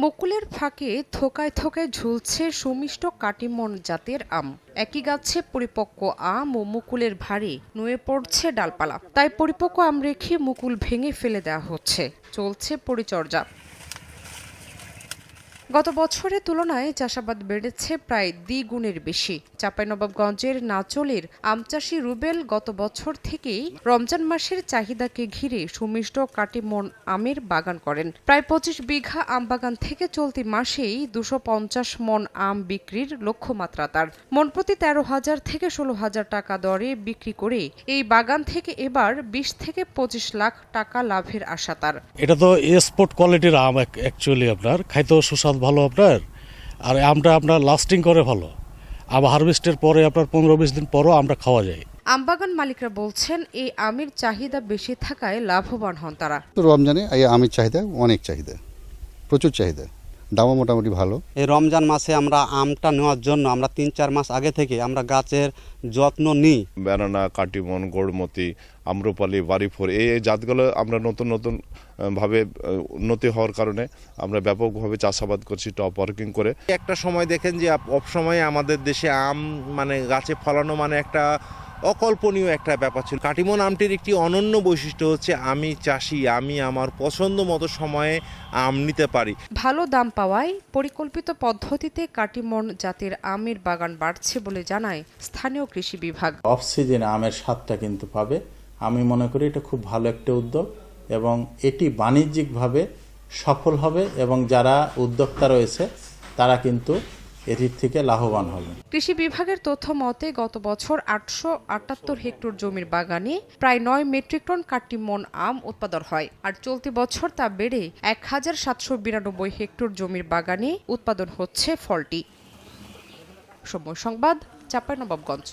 মুকুলের ফাঁকে থোকায় থোকায় ঝুলছে সুমিষ্ট কাটিমন জাতের আম। একই গাছে পরিপক্ক আম ও মুকুলের ভারে নুয়ে পড়ছে ডালপালা। তাই পরিপক্ক আম রেখে মুকুল ভেঙে ফেলে দেওয়া হচ্ছে। চলছে পরিচর্যা। গত বছরের তুলনায় চাষাবাদ বেড়েছে প্রায় দ্বিগুণের বেশি। চাঁপাইনবাবগঞ্জের নাচলের আমচাষী রুবেল গত বছর থেকেই রমজান মাসের চাহিদাকে ঘিরে সুমিষ্ট কাটিমন আমের বাগান করেন। প্রায় ২৫ বিঘা আম বাগান থেকে চলতি মাসেই ২৫০ মন আম বিক্রির লক্ষ্যমাত্রা তার। মনপ্রতি ১৩,০০০ থেকে ১৬,০০০ টাকা দরে বিক্রি করে এই বাগান থেকে এবার ২০ থেকে ২৫ লাখ টাকা লাভের আশা তার। এটা তো এক্সপোর্ট কোয়ালিটির আম, অ্যাকচুয়ালি আপনার খাইতেও সুস্বাদ ভালো আপনার, আর আমটা আপনার লাস্টিং করে ভালো। আম হারভেস্টের পরে আপনার ১৫-২০ দিন পরও আমটা খাওয়া যায়। আমবাগান মালিকরা বলছেন এই আমের চাহিদা বেশি থাকায় লাভবান হন তারা। রমজানে এই আমের চাহিদা অনেক চাহিদা, প্রচুর চাহিদা, দামও মোটামুটি ভালো। এই রমজান মাসে আমরা আমটা নেওয়ার জন্য আমরা ৩-৪ মাস আগে থেকে আমরা গাছের যত্ন নিই। ব্যানানা, কাটিমন, গোড়মতি, আম্রপালি, বাড়িফোর এই জাতগুলো আমরা নতুন ভাবে উন্নতি হওয়ার কারণে আমরা ব্যাপকভাবে চাষাবাদ করছি টপ ওয়ার্কিং করে। একটা সময় দেখেন যে অসময়ে আমাদের দেশে আম গাছে ফলানো একটা অকল্পনীয় একটা ব্যাপার ছিল। কাটিমন আমটির একটি অনন্য বৈশিষ্ট্য হচ্ছে আমি চাষি, আমি আমার পছন্দ মতো সময়ে আম নিতে পারি। ভালো দাম পাওয়ায় পরিকল্পিত পদ্ধতিতে কাটিমন জাতের আমের বাগান বাড়ছে বলে জানায় স্থানীয় কৃষি বিভাগ। অফ সিজনে আমের স্বাদটা কিন্তু পাবে। আমি মনে করি এটা খুব ভালো একটা উদ্যোগ এবং এটি বাণিজ্যিকভাভাবে সফল হবে এবং যারা উদ্যোক্তা রয়েছে তারা কিন্তু এটির থেকে লাভবান হবে। কৃষি বিভাগের তথ্য মতে গত বছর ৮৭৮ হেক্টর জমির বাগানে প্রায় ৯ মেট্রিক টন কাটিমন আম উৎপাদন হয়। আর চলতি বছর তা বেড়ে ১,৭৯২ হেক্টর জমির বাগানে উৎপাদন হচ্ছে ফলটি। সময় সংবাদ, চাঁপাইনবাবগঞ্জ।